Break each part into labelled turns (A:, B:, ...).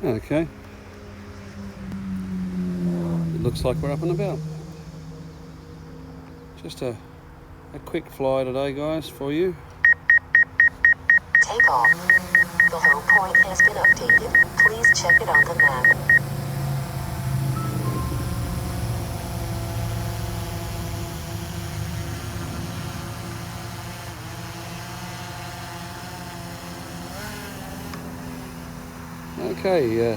A: Okay. It looks like we're up and about. Just a quick fly today, guys, for you.
B: Take off. The home point has been updated. Please check it on the map.
A: Okay,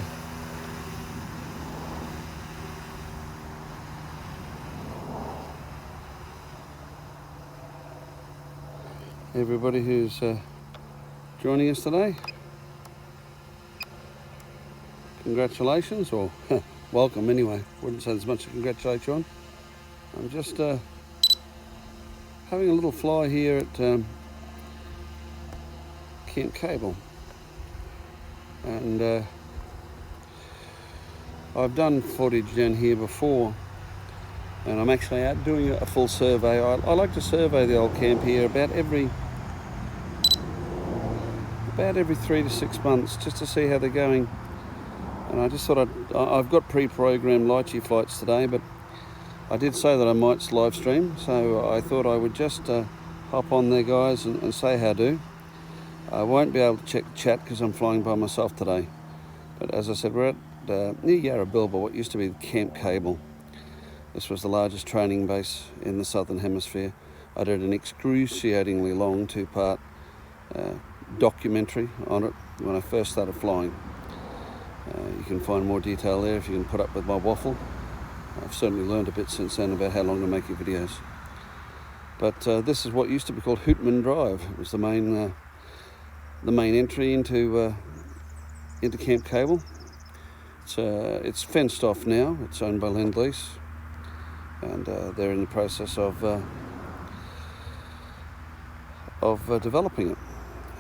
A: everybody who's joining us today, congratulations, or welcome anyway. Wouldn't say there's much to congratulate you on. I'm just having a little fly here at Camp Cable, and I've done footage down here before, and I'm actually out doing a full survey. I like to survey the old camp here about every 3 to 6 months, just to see how they're going. And I just thought I've got pre-programmed lychee flights today, but I did say that I might live stream, so I thought I would just hop on there, guys, and say how do. I won't be able to check the chat because I'm flying by myself today. But as I said, we're at near Yarra Bilba, what used to be Camp Cable. This was the largest training base in the Southern Hemisphere. I did an excruciatingly long 2-part documentary on it when I first started flying. You can find more detail there if you can put up with my waffle. I've certainly learned a bit since then about how long to make your videos. But this is what used to be called Hootman Drive. It was the main entry into Camp Cable. It's fenced off now. It's owned by Lend-Lease, and they're in the process of developing it.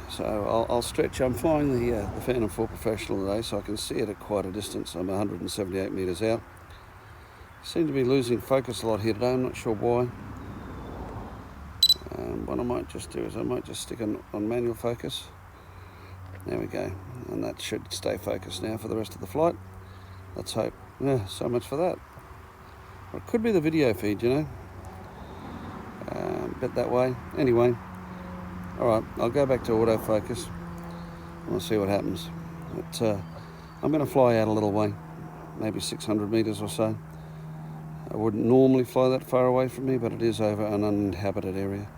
A: So I'll stretch. I'm flying the Phantom 4 Professional today, so I can see it at quite a distance. I'm 178 metres out. Seem to be losing focus a lot here today. I'm not sure why. What I might just do is I might just stick on manual focus. There we go, and that should stay focused now for the rest of the flight. Let's hope. Yeah, so much for that. Or it could be the video feed, you know. Bit that way. Anyway, all right, I'll go back to autofocus and we'll see what happens. But I'm going to fly out a little way, maybe 600 metres or so. I wouldn't normally fly that far away from me, but it is over an uninhabited area.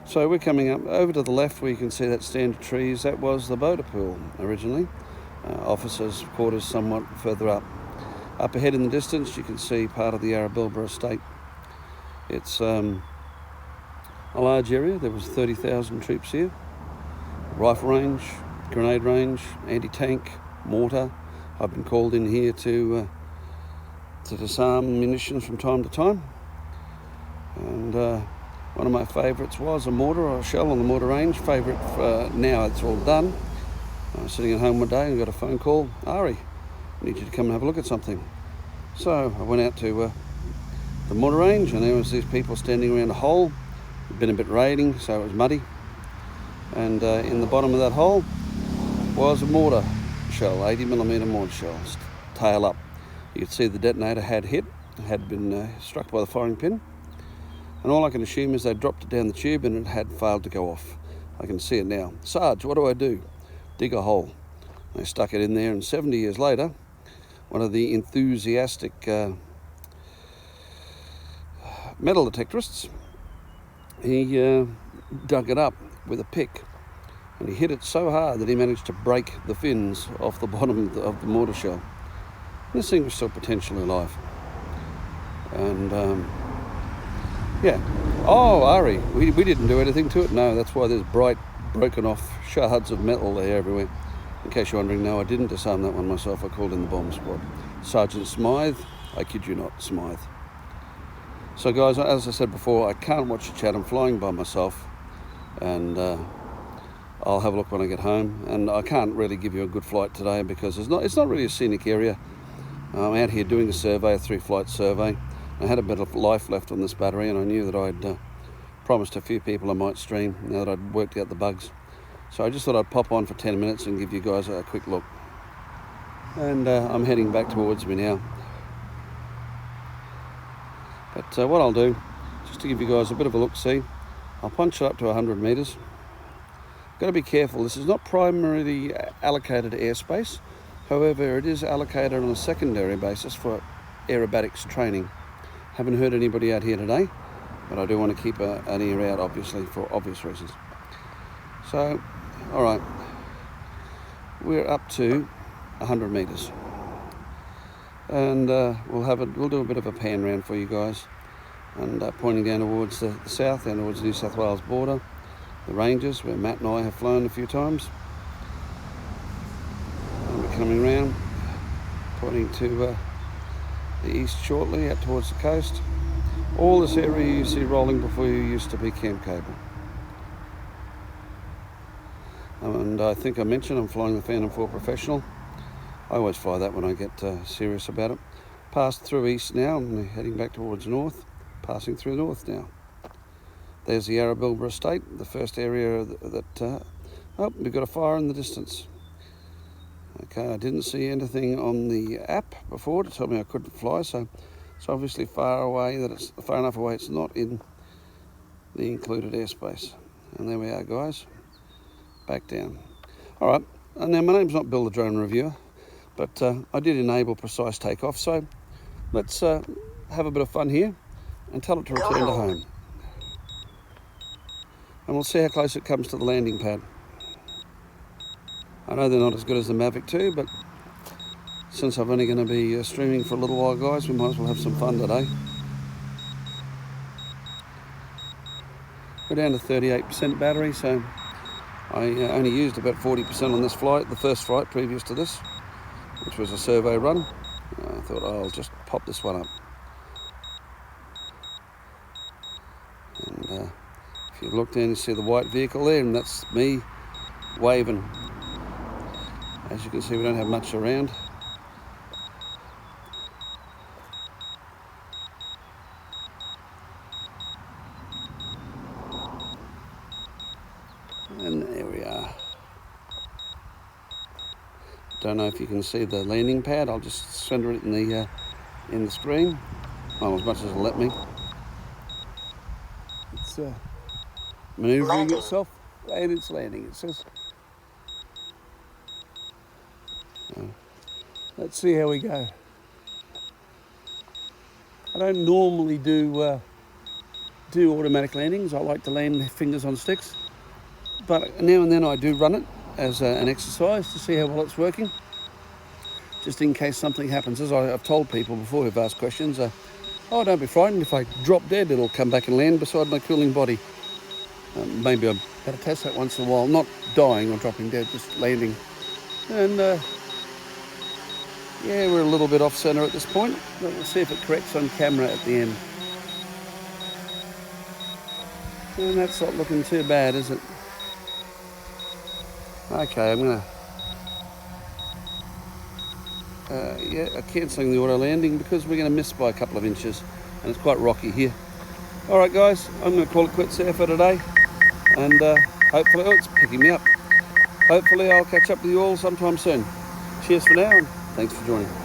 A: So we're coming up over to the left where you can see that stand of trees. That was the boater pool originally. Officers' quarters somewhat further up. Up ahead in the distance you can see part of the Yarra Bilba estate. It's a large area. There was 30,000 troops here. Rifle range, grenade range, anti-tank, mortar. I've been called in here to disarm munitions from time to time. And one of my favourites was a mortar or a shell on the mortar range. Favourite now it's all done. I was sitting at home one day and got a phone call. Ari, I need you to come and have a look at something. So I went out to the mortar range, and there was these people standing around a hole. It'd been a bit raining, so it was muddy. And in the bottom of that hole was a mortar shell, 80mm mortar shell, tail up. You could see the detonator had been struck by the firing pin. And all I can assume is they dropped it down the tube and it had failed to go off. I can see it now. Sarge, what do I do? Dig a hole. They stuck it in there, and 70 years later, one of the enthusiastic metal detectorists, he dug it up with a pick, and he hit it so hard that he managed to break the fins off the bottom of the mortar shell. And this thing was still potentially alive. And yeah. Oh, Ari, we didn't do anything to it. No, that's why there's bright, broken off shards of metal there everywhere. In case you're wondering, no, I didn't disarm that one myself. I called in the bomb squad. Sergeant Smythe, I kid you not, Smythe. So guys, as I said before, I can't watch the chat. I'm flying by myself, and I'll have a look when I get home. And I can't really give you a good flight today because it's not really a scenic area. I'm out here doing a survey, a 3-flight survey. I had a bit of life left on this battery, and I knew that I'd promised a few people I might stream now that I'd worked out the bugs. So I just thought I'd pop on for 10 minutes and give you guys a quick look. and I'm heading back towards me now. But what I'll do, just to give you guys a bit of a look-see, I'll punch it up to 100 metres. Got to be careful, this is not primarily allocated airspace, however it is allocated on a secondary basis for aerobatics training. Haven't heard anybody out here today, but I do want to keep an ear out, obviously, for obvious reasons. So, alright, we're up to 100 metres. And we'll do a bit of a pan round for you guys, and pointing down towards the south, down towards the New South Wales border, the ranges where Matt and I have flown a few times. And we're coming round, pointing to the east shortly, out towards the coast. All this area you see rolling before you used to be Camp Cable. And I think I mentioned I'm flying the Phantom 4 Professional. I always fly that when I get serious about it. Passed through east now, and heading back towards north, passing through north now. There's the Arabilba Estate, the first area that oh, we've got a fire in the distance. Okay, I didn't see anything on the app before to tell me I couldn't fly, so it's obviously far away, that it's far enough away it's not in the included airspace. And there we are, guys, back down. All right, and now my name's not Bill the Drone Reviewer, but I did enable precise takeoff, so let's have a bit of fun here and tell it to return to home. And we'll see how close it comes to the landing pad. I know they're not as good as the Mavic 2, but since I'm only going to be streaming for a little while, guys, we might as well have some fun today. We're down to 38% battery, so I only used about 40% on this flight, the first flight previous to this, which was a survey run. I thought, oh, I'll just pop this one up. And if you look down, you see the white vehicle there, and that's me waving. As you can see, we don't have much around. And there we are. Don't know if you can see the landing pad. I'll just center it in the screen, as much as it'll let me. It's maneuvering
B: Landing.
A: itself, and it's landing. It says. Let's see how we go. I don't normally do automatic landings. I like to land fingers on sticks, but now and then I do run it as an exercise to see how well it's working, just in case something happens. As I've told people before who've asked questions, oh, don't be frightened. If I drop dead, it'll come back and land beside my cooling body. Maybe I better test that once in a while. Not dying or dropping dead, just landing. And yeah, we're a little bit off center at this point, but we'll see if it corrects on camera at the end. And that's not looking too bad, is it? Okay, I'm gonna cancelling the auto landing because we're gonna miss by a couple of inches, and it's quite rocky here. All right, guys, I'm gonna call it quits there for today, and hopefully, oh, it's picking me up. Hopefully, I'll catch up with you all sometime soon. Cheers for now, and thanks for joining.